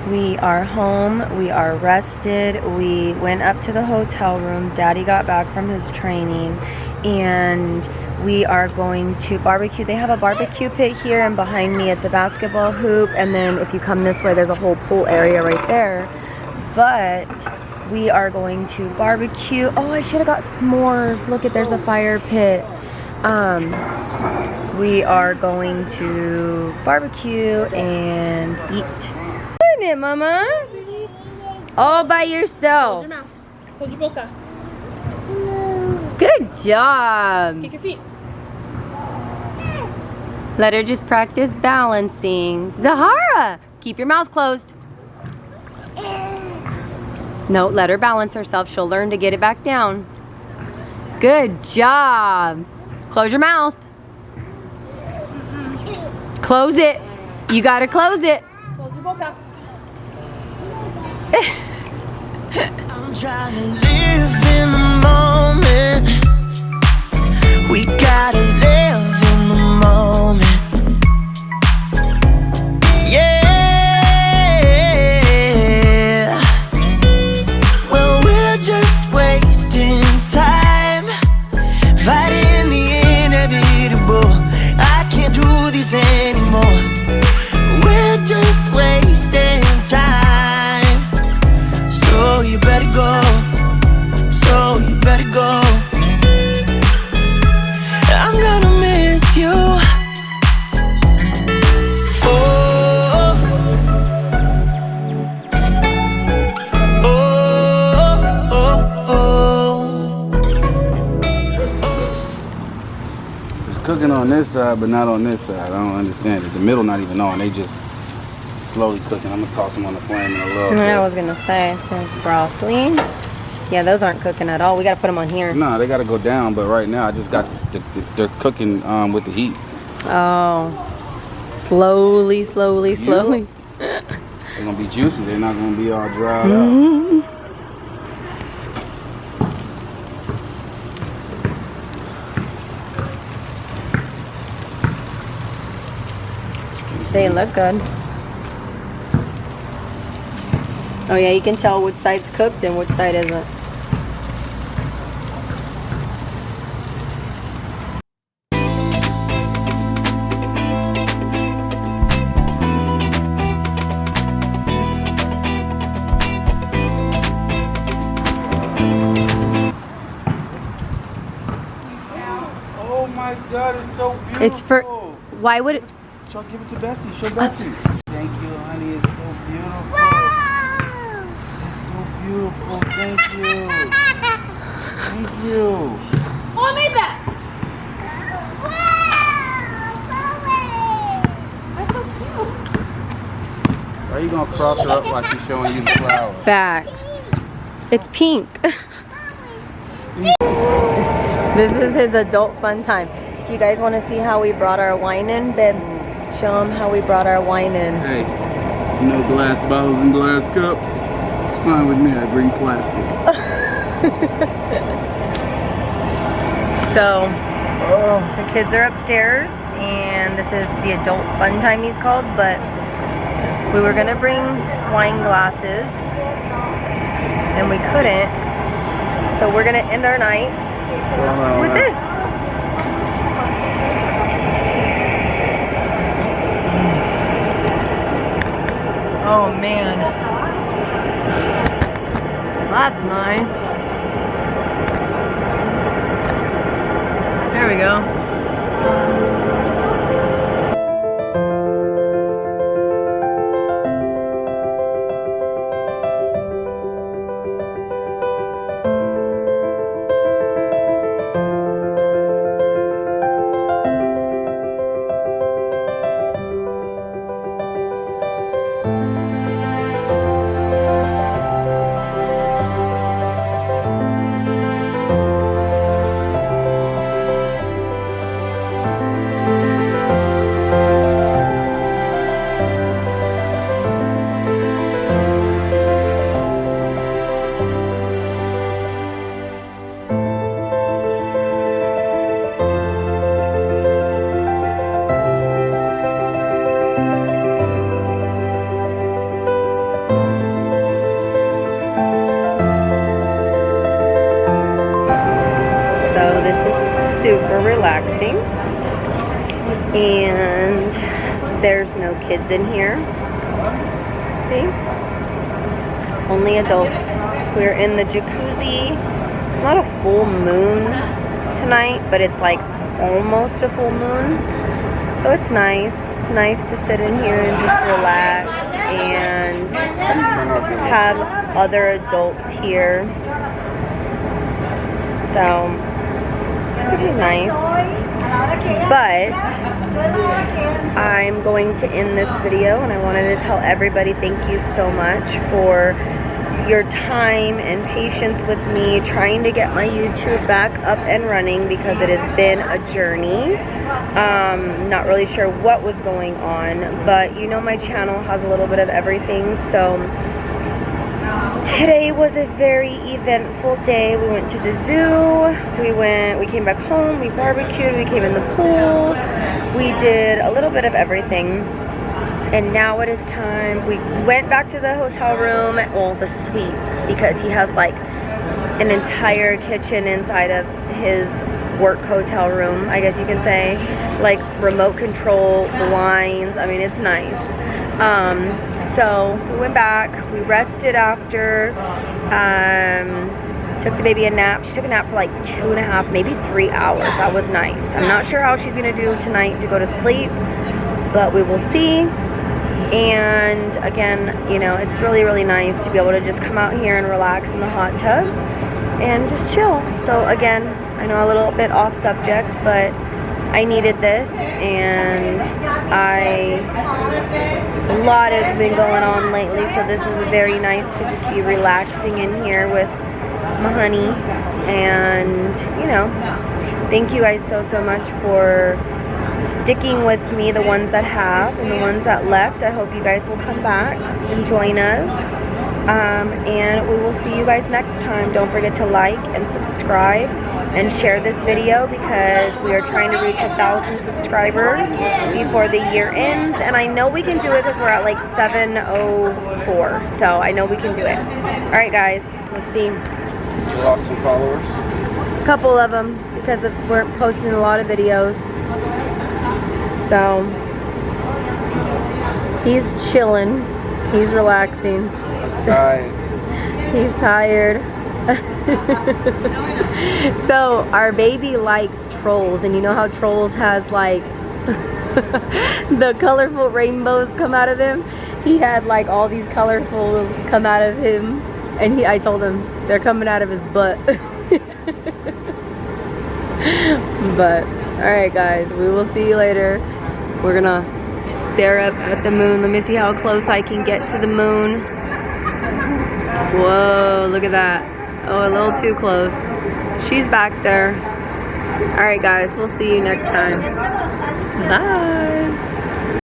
We are home, we are rested, we went up to the hotel room, Daddy got back from his training, and we are going to barbecue. They have a barbecue pit here, and behind me it's a basketball hoop, and then if you come this way there's a whole pool area right there. But we are going to barbecue. Oh, I should have got s'mores. Look, there's a fire pit. We are going to barbecue and eat. It, Mama. All by yourself. Close your mouth. Close your boca. Good job. Kick your feet. Let her just practice balancing. Zahara, keep your mouth closed. No, let her balance herself. She'll learn to get it back down. Good job. Close your mouth. Close it. You gotta close it. Close your boca. I'm trying to live in the moment. We gotta live in the moment. Yeah. Well, we're just wasting time, fighting the inevitable. I can't do this anymore. We're just wasting time. So you better go. So you better go. I'm gonna miss you. Oh, oh, oh, oh. It's cooking on this side, but not on this side. I don't understand it. The middle not even on. They just slowly cooking. I'm gonna toss them on the flame in a little bit. I was gonna say, there's broccoli. Yeah, those aren't cooking at all. We gotta put them on here. No, they gotta go down, but right now I just got this, they're cooking with the heat. Oh, slowly, slowly, slowly. They're gonna be juicy. They're not gonna be all dried out. They look good. Oh yeah, you can tell which side's cooked and which side isn't. Oh my God, it's so beautiful. It's for, why would it? Show, give it to Bestie. Show Bestie. Thank you, honey. It's so beautiful. It's so beautiful. Thank you. Thank you. Oh, I made that. That's so cute. Why are you gonna cross her up while she's showing you the flower? Facts. It's pink. This is his adult fun time. Do you guys want to see how we brought our wine in? Babe, show them how we brought our wine in. Hey, no glass bottles and glass cups. It's fine with me. I bring plastic. So, the kids are upstairs, and this is the adult fun time he's called, but we were gonna bring wine glasses, and we couldn't, so we're gonna end our night with this. Oh man, that's nice. There we go. relaxing. And there's no kids in here. See? Only adults. We're in the jacuzzi. It's not a full moon tonight, but it's like almost a full moon. So it's nice. It's nice to sit in here and just relax and have other adults here. So this is nice. But I'm going to end this video, and I wanted to tell everybody thank you so much for your time and patience with me trying to get my YouTube back up and running, because it has been a journey. Not really sure what was going on, but you know my channel has a little bit of everything. So today was a very eventful day. We went to the zoo, we came back home, we barbecued, we came in the pool, we did a little bit of everything. And now it is time. We went back to the hotel room, well, the suites, because he has like an entire kitchen inside of his work hotel room, I guess you can say, like remote control, blinds. I mean, it's nice. So we went back, we rested after, took the baby a nap. She took a nap for like 2.5, maybe 3 hours. That was nice. I'm not sure how she's gonna do tonight to go to sleep, but we will see. And again, you know, it's really, really nice to be able to just come out here and relax in the hot tub and just chill. So again, I know a little bit off subject, but I needed this, and a lot has been going on lately, so this is very nice to just be relaxing in here with my honey. And you know, thank you guys so much for sticking with me, the ones that have and the ones that left. I hope you guys will come back and join us, and we will see you guys next time. Don't forget to like and subscribe and share this video, because we are trying to reach 1,000 subscribers before the year ends, and I know we can do it because we're at like 704, so I know we can do it. All right guys, let's see. You lost some followers? A couple of them, because we're posting a lot of videos. So he's chilling, he's relaxing. He's tired. So our baby likes trolls, and you know how trolls has like the colorful rainbows come out of them? He had like all these colorfuls come out of him, and I told him they're coming out of his butt. But alright guys, we will see you later. We're gonna stare up at the moon. Let me see how close I can get to the moon. Whoa, look at that. Oh, a little too close. She's back there. Alright guys, we'll see you next time. Bye.